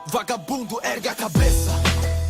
Vagabundo, ergue a cabeça,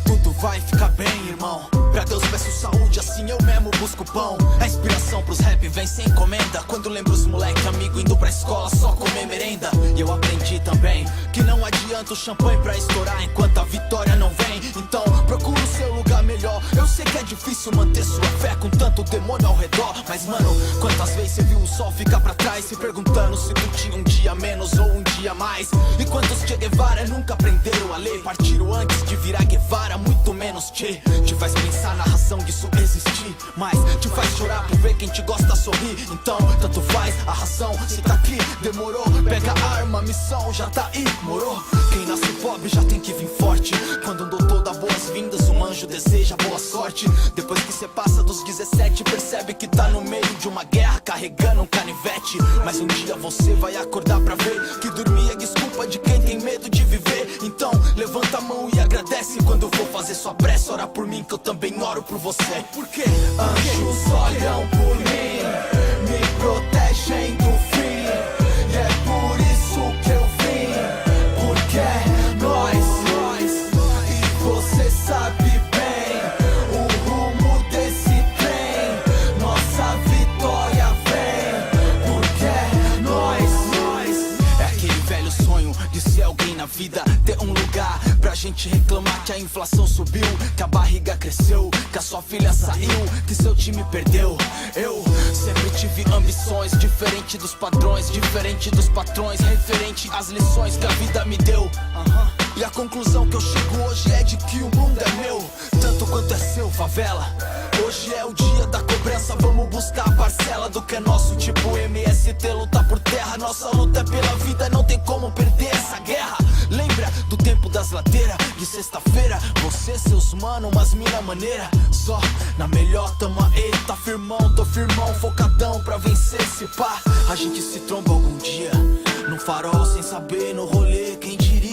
tudo vai ficar bem, irmão. Pra Deus peço saúde, assim eu mesmo busco pão. A inspiração pros rap vem sem encomenda. Quando lembro os moleque amigo indo pra escola só comer merenda. E eu aprendi também que não adianta o champanhe pra estourar enquanto a vitória não vem. Então procura o seu lugar melhor. Eu sei que é difícil manter sua fé com tanto demônio ao redor. Mas mano, quantas vezes você viu o sol ficar pra trás, se perguntando se tu tinha um dia menos ou um dia mais? E quantos Che Guevara nunca aprenderam a ler? Partiram antes de virar Guevara, muito menos Che. Te faz pensar na razão disso existir, mas te faz chorar por ver quem te gosta sorrir. Então tanto faz a razão, se tá aqui, demorou. Pega a arma, a missão já tá aí, morou. Quem nasce pobre já tem que vir forte. Quando um doutor dá boas-vindas, um anjo deseja boa sorte. Depois que cê passa dos 17, percebe que tá no meio de uma guerra carregando um canivete. Mas um dia você vai acordar pra ver que dormir é desculpa de quem tem medo de viver. Então levanta a mão e agradece. Quando eu for fazer sua prece, ora por mim que eu também oro por você. Porque anjos olham por mim, me protegem do fim. E é por isso que eu vim, porque é nós. E você sabe bem o rumo desse trem. Nossa vitória vem, porque é nós. É aquele velho sonho de ser alguém na vida, ter um lugar pra gente reclamar que a inflação subiu, que a barriga cresceu, que a sua filha saiu, que seu time perdeu. Eu sempre tive ambições, diferente dos padrões, diferente dos patrões, referente às lições que a vida me deu. E a conclusão que eu chego hoje é de que o mundo é meu, tanto quanto é seu, favela. Hoje é o dia da cobrança, vamos buscar a parcela do que é nosso. Tipo MST, luta por terra, nossa luta é pela vida, não tem como perder essa guerra. Lembra do tempo das ladeiras, de sexta-feira, você, seus mano, umas mina maneira. Só na melhor tamo aí, tá firmão, tô firmão, focadão pra vencer esse pá. A gente se tromba algum dia, no farol sem saber, no rolê, quem diria?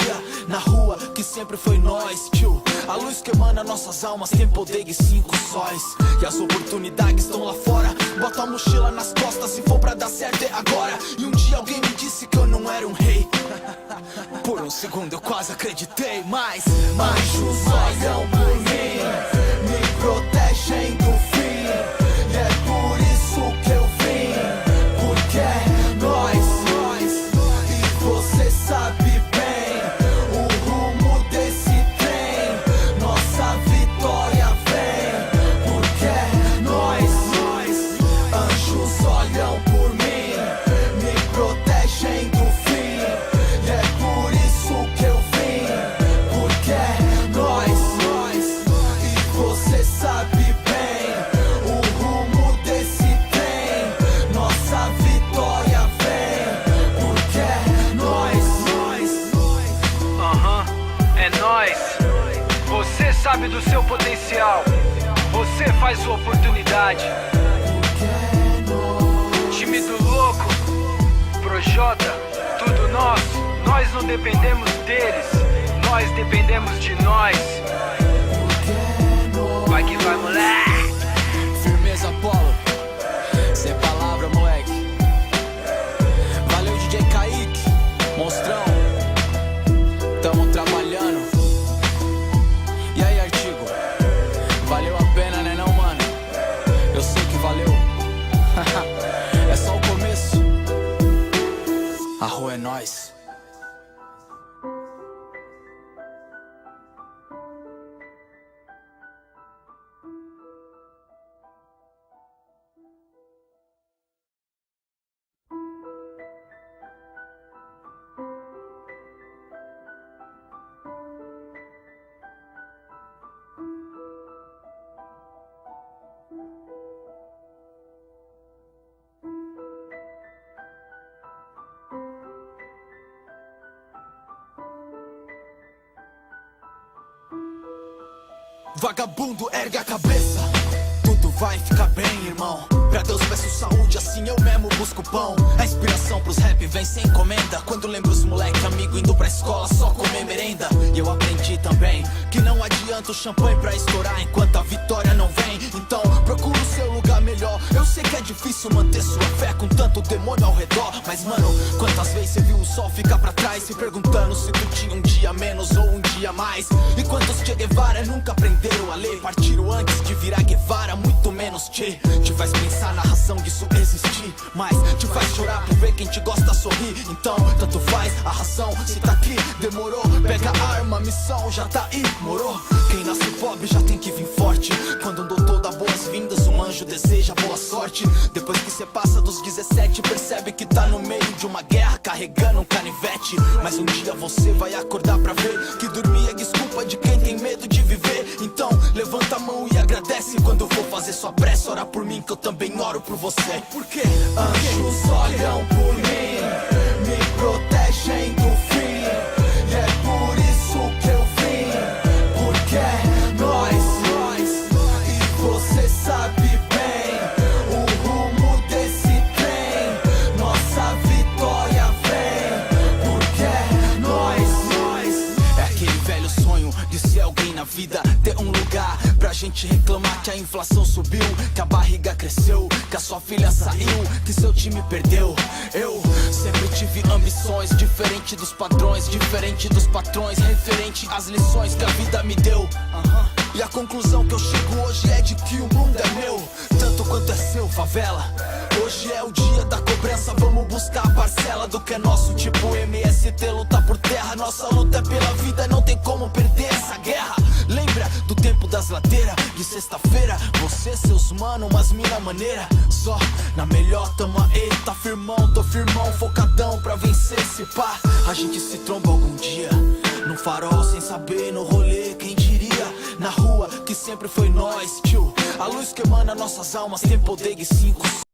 Na rua, que sempre foi nós, tio. A luz que emana nossas almas tem poder de 5 sóis. E as oportunidades estão lá fora, bota a mochila nas costas, se for pra dar certo é agora. E um dia alguém me disse que eu não era um rei. Por um segundo eu quase acreditei, mas anjos olham por mim, me protegem do fim. E é por isso que eu vim, porque é nós. E você sabe bem o rumo desse trem. Nossa vitória vem, porque é nós. Anjos olham por mim, me protegem do fim. E é por isso que eu vim, porque é nós. E você sabe bem o rumo desse trem. Nossa vitória vem, porque é nós. É nóis. Você sabe do seu potencial, você faz sua oportunidade. Time do louco, Projota, tudo nosso. Nós não dependemos deles, nós dependemos de nós. Vai que vai, moleque. Firmeza, Apolo, sem palavra, moleque. Valeu, DJ Kaique, monstrão. Tamo trabalhando. E aí, Artigo? Valeu a pena, né não, mano? Eu sei que valeu. É só o começo. A rua é nós. Vagabundo, ergue a cabeça, tudo vai ficar bem, irmão. Pra Deus peço saúde, assim eu mesmo busco pão. A inspiração pros rap vem sem encomenda. Quando lembro os moleque amigo indo pra escola só comer merenda. E eu aprendi também que não adianta o champanhe pra estourar enquanto a vitória não vem. Então procura o seu lugar melhor. Eu sei que é difícil manter sua fé com tanto demônio ao redor. Mas mano, quantas vezes você viu o sol ficar pra trás, se perguntando se tu tinha um dia menos ou um dia mais? E quantos Che Guevara nunca aprenderam a ler? Partiram antes de virar Guevara, muito menos Che. Te faz pensar na razão disso existir, mas te faz chorar por ver quem te gosta sorrir. Então, tanto faz a razão, se tá aqui, demorou. Pega a arma, a missão já tá aí, morou. Quem nasce pobre já tem que vir forte. Quando um doutor dá boas-vindas, um anjo deseja boa sorte. Depois que cê passa dos 17, percebe que tá no meio de uma guerra, carregando um canivete. Mas um dia você vai acordar pra ver que dormir é desculpa de quem tem medo de viver. Então, levanta a mão e agradece. Quando for fazer sua prece, ora por mim que eu também oro por você. Porque anjos olham por mim, me protegem do fim. E é por isso que eu vim, porque é nós. E você sabe bem o rumo desse trem. Nossa vitória vem, porque é nós. É aquele velho sonho de ser alguém na vida, ter um lugar pra gente reclamar que a inflação subiu, que a barriga cresceu, que a sua filha saiu, que seu time perdeu. Eu sempre tive ambições, diferente dos padrões, diferente dos patrões, referente às lições que a vida me deu. E a conclusão que eu chego hoje é de que o mundo é meu, tanto quanto é seu, favela. Hoje é o dia da cobrança, vamos buscar a parcela do que é nosso. Tipo MST, luta por terra, nossa luta é pela vida, não tem como perder essa guerra. Lembra do tempo das ladeiras, de sexta-feira, você, seus mano, umas mina maneira. Só na melhor tamo aí, tá firmão, tô firmão, focadão pra vencer esse pá. A gente se tromba algum dia, no farol sem saber, no rolê, quem diria? Na rua, que sempre foi nós, tio. A luz que emana nossas almas tem poder de 5